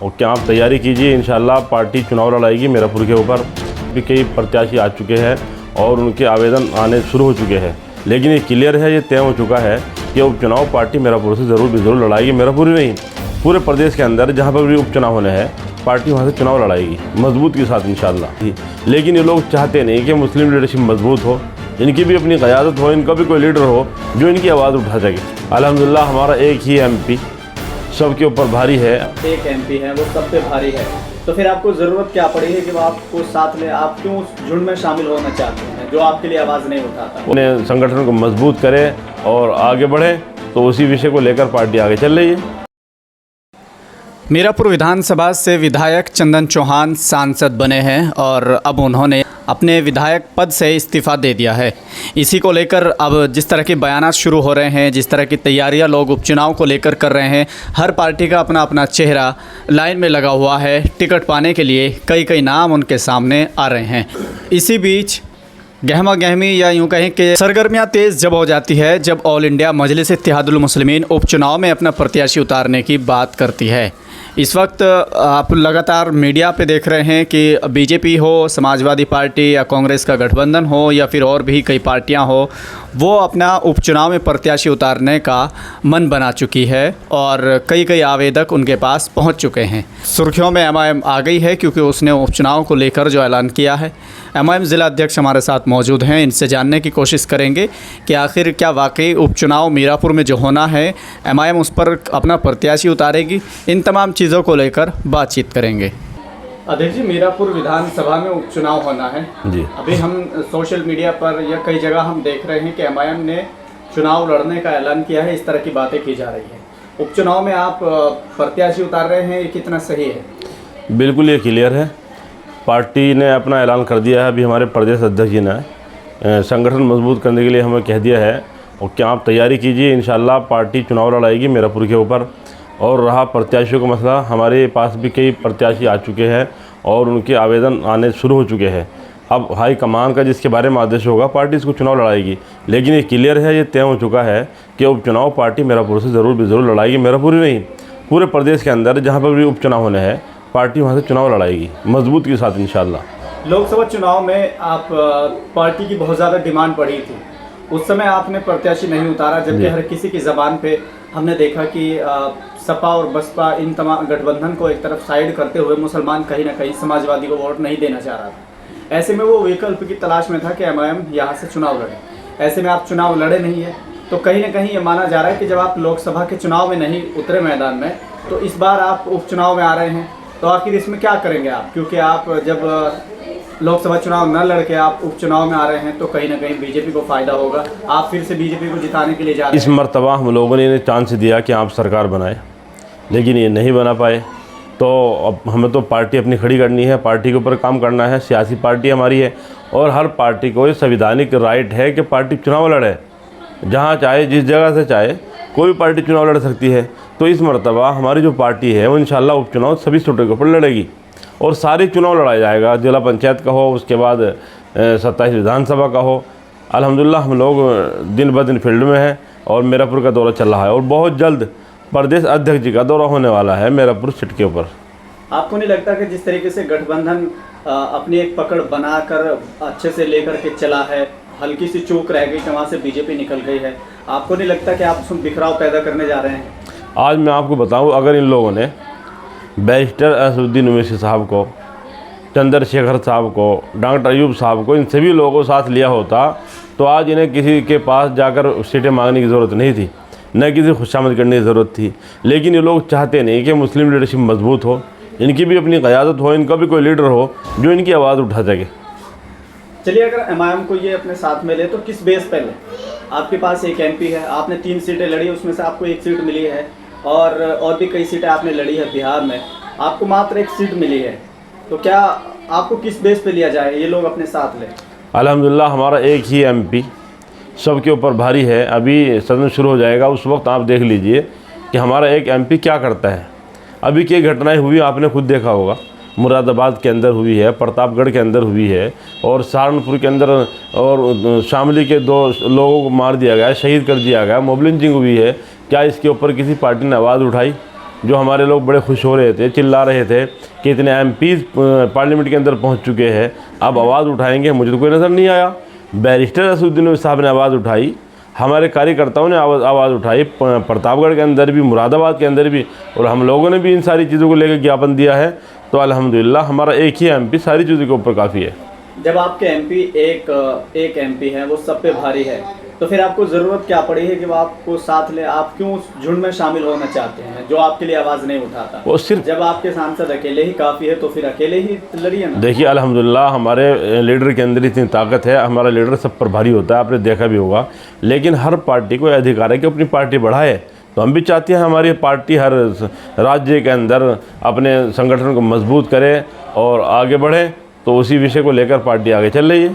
और क्या आप तैयारी कीजिए, इंशाल्लाह पार्टी चुनाव लड़ाएगी। मीरापुर के ऊपर भी कई प्रत्याशी आ चुके हैं और उनके आवेदन आने शुरू हो चुके हैं, लेकिन ये क्लियर है, ये तय हो चुका है कि उपचुनाव पार्टी मीरापुर से ज़रूर लड़ाएगी। मीरापुर ही नहीं, पूरे प्रदेश के अंदर जहाँ पर भी उपचुनाव होने हैं पार्टी वहाँ से चुनाव लड़ाएगी मजबूत के साथ इंशाल्लाह। लेकिन ये लोग चाहते नहीं कि मुस्लिम लीडरशिप मजबूत हो, इनकी भी अपनी क़यादत हो, इनका भी कोई लीडर हो जो इनकी आवाज़ उठा सके। अल्हम्दुलिल्लाह हमारा एक ही एमपी सबके ऊपर भारी है। एक एमपी है वो सब पे भारी है, तो फिर आपको ज़रूरत क्या पड़ी है कि वो आपको साथ ले, आप क्यों उस झुंड में शामिल होना चाहते हैं जो आपके लिए आवाज़ नहीं उठाता? उन्हें संगठन को मजबूत करें और आगे बढ़े, तो उसी विषय को लेकर पार्टी आगे चल रही है। मीरापुर विधानसभा से विधायक चंदन चौहान सांसद बने हैं और अब उन्होंने अपने विधायक पद से इस्तीफ़ा दे दिया है। इसी को लेकर अब जिस तरह के बयानात शुरू हो रहे हैं, जिस तरह की तैयारियां लोग उपचुनाव को लेकर कर रहे हैं, हर पार्टी का अपना अपना चेहरा लाइन में लगा हुआ है। टिकट पाने के लिए कई नाम उनके सामने आ रहे हैं। इसी बीच गहमा गहमी या यूँ कहें कि सरगर्मियाँ तेज़ जब हो जाती है जब ऑल इंडिया मजलिस इत्तेहादुल मुस्लिमीन उपचुनाव में अपना प्रत्याशी उतारने की बात करती है। इस वक्त आप लगातार मीडिया पे देख रहे हैं कि बीजेपी हो, समाजवादी पार्टी या कांग्रेस का गठबंधन हो या फिर और भी कई पार्टियां हो, वो अपना उपचुनाव में प्रत्याशी उतारने का मन बना चुकी है और कई आवेदक उनके पास पहुंच चुके हैं। सुर्खियों में एमआईएम आ गई है क्योंकि उसने उपचुनाव को लेकर जो ऐलान किया है। एमआईएम ज़िला अध्यक्ष हमारे साथ मौजूद हैं, इनसे जानने की कोशिश करेंगे कि आखिर क्या वाकई उपचुनाव मीरापुर में जो होना है एमआईएम उस पर अपना प्रत्याशी उतारेगी। इन तमाम चीज़ों को लेकर बातचीत करेंगे। अध्यक्ष जी, मीरापुर विधानसभा में उपचुनाव होना है जी। अभी हम सोशल मीडिया पर या कई जगह हम देख रहे हैं कि एमआईएम ने चुनाव लड़ने का ऐलान किया है, इस तरह की बातें की जा रही है। उपचुनाव में आप प्रत्याशी उतार रहे हैं, ये कितना सही है? बिल्कुल ये क्लियर है, पार्टी ने अपना ऐलान कर दिया है। अभी हमारे प्रदेश अध्यक्ष जी ने संगठन मजबूत करने के लिए हमें कह दिया है और क्या आप तैयारी कीजिए, इंशाल्लाह पार्टी चुनाव लड़ाएगी मीरापुर के ऊपर। और रहा प्रत्याशियों का मसला, हमारे पास भी कई प्रत्याशी आ चुके हैं और उनके आवेदन आने शुरू हो चुके हैं। अब हाई कमान का जिसके बारे में आदेश होगा पार्टी इसको चुनाव लड़ाएगी, लेकिन ये क्लियर है, ये तय हो चुका है कि उपचुनाव पार्टी मीरापुर से ज़रूर लड़ाएगी। मीरापुर ही नहीं, पूरे प्रदेश के अंदर जहाँ पर भी उपचुनाव होने हैं पार्टी वहाँ से चुनाव लड़ाएगी मजबूत के साथ इंशाल्लाह। लोकसभा चुनाव में आप पार्टी की बहुत ज़्यादा डिमांड बढ़ी थी, उस समय आपने प्रत्याशी नहीं उतारा, जबकि हर किसी की ज़बान पे हमने देखा कि सपा और बसपा इन तमाम गठबंधन को एक तरफ साइड करते हुए मुसलमान कहीं ना कहीं समाजवादी को वोट नहीं देना चाह रहा था। ऐसे में वो विकल्प की तलाश में था कि एमआईएम यहाँ से चुनाव लड़े। ऐसे में आप चुनाव लड़े नहीं है, तो कहीं ना कहीं ये माना जा रहा है कि जब आप लोकसभा के चुनाव में नहीं उतरे मैदान में, तो इस बार आप उपचुनाव में आ रहे हैं, तो आखिर इसमें क्या करेंगे आप? क्योंकि आप जब लोकसभा चुनाव न लड़के आप उपचुनाव में आ रहे हैं तो कहीं ना कहीं बीजेपी को फ़ायदा होगा। आप फिर से बीजेपी को जिताने के लिए जा रहे हैं। इस मर्तबा हम लोगों ने इन्हें चांस दिया कि आप सरकार बनाए, लेकिन ये नहीं बना पाए, तो अब हमें तो पार्टी अपनी खड़ी करनी है, पार्टी के ऊपर काम करना है। सियासी पार्टी हमारी है और हर पार्टी को ये संवैधानिक राइट है कि पार्टी चुनाव लड़े, जहाँ चाहे जिस जगह से चाहे कोई पार्टी चुनाव लड़ सकती है। तो इस मर्तबा हमारी जो पार्टी है वो इंशाल्लाह उपचुनाव सभी सीटों के ऊपर लड़ेगी और सारे चुनाव लड़ाया जाएगा, जिला पंचायत का हो, उसके बाद 27 विधानसभा का हो। अल्हम्दुलिल्लाह हम लोग दिन ब दिन फील्ड में हैं और मीरापुर का दौरा चल रहा है और बहुत जल्द प्रदेश अध्यक्ष जी का दौरा होने वाला है मीरापुर सीट के ऊपर। आपको नहीं लगता कि जिस तरीके से गठबंधन अपनी एक पकड़ बनाकर अच्छे से लेकर के चला है, हल्की सी चूक रह गई तो वहाँ से बीजेपी निकल गई है, आपको नहीं लगता कि आप उसमें बिखराव पैदा करने जा रहे हैं? आज मैं आपको बताऊं, अगर इन लोगों ने बैरिस्टर असदुद्दीन ओवैसी साहब को, चंद्रशेखर साहब को, डॉक्टर अयूब साहब को, इन सभी लोगों को साथ लिया होता तो आज इन्हें किसी के पास जाकर सीटें मांगने की ज़रूरत नहीं थी, न किसी खुशामद करने की ज़रूरत थी। लेकिन ये लोग चाहते नहीं कि मुस्लिम लीडरशिप मजबूत हो, इनकी भी अपनी क़यादत हो, इनका भी कोई लीडर हो जो इनकी आवाज़ उठा सके। चलिए, अगर एमआईएम को ये अपने साथ में ले तो किस बेस पे ले? आपके पास एक एमपी है, आपने 3 सीटें लड़ी, उसमें से आपको 1 सीट मिली है और भी कई सीटें आपने लड़ी है बिहार में, आपको मात्र 1 सीट मिली है, तो क्या आपको किस बेस पे लिया जाए, ये लोग अपने साथ ले? अल्हम्दुलिल्लाह हमारा एक ही एमपी सबके ऊपर भारी है। अभी सदन शुरू हो जाएगा, उस वक्त आप देख लीजिए कि हमारा एक एमपी क्या करता है। अभी की घटनाएं हुई आपने खुद देखा होगा, मुरादाबाद के अंदर हुई है, प्रतापगढ़ के अंदर हुई है और सहारनपुर के अंदर और शामली के 2 लोगों को मार दिया गया, शहीद कर दिया गया, मोब लिंचिंग हुई है। क्या इसके ऊपर किसी पार्टी ने आवाज़ उठाई? जो हमारे लोग बड़े खुश हो रहे थे, चिल्ला रहे थे कि इतने एमपीज़ पार्लियामेंट के अंदर पहुंच चुके हैं, अब आवाज़ उठाएंगे, मुझे तो कोई नज़र नहीं आया। बैरिस्टर असदुद्दीन साहब ने आवाज़ उठाई, हमारे कार्यकर्ताओं ने आवाज़ उठाई, प्रतापगढ़ के अंदर भी, मुरादाबाद के अंदर भी, और हम लोगों ने भी इन सारी चीज़ों को लेकर ज्ञापन दिया है। तो अल्हम्दुलिल्लाह हमारा एक ही एमपी सारी चीज़ों के ऊपर काफ़ी है। जब आपके एमपी एक एमपी है, वो सब पे भारी है, तो फिर आपको ज़रूरत क्या पड़ी है कि वो आपको साथ ले? आप क्यों उस झुंड में शामिल होना चाहते हैं जो आपके लिए आवाज़ नहीं उठाता? वो सिर्फ जब आपके सांसद अकेले ही काफ़ी है तो फिर अकेले ही लड़िए ना। देखिए अल्हम्दुलिल्लाह हमारे लीडर के अंदर इतनी ताकत है, हमारा लीडर सब पर भारी होता है, आपने देखा भी होगा। लेकिन हर पार्टी को अधिकार है कि अपनी पार्टी बढ़ाए, तो हम भी चाहते हैं हमारी पार्टी हर राज्य के अंदर अपने संगठन को मजबूत करे और आगे बढ़े। तो उसी विषय को लेकर पार्टी आगे चल रही है।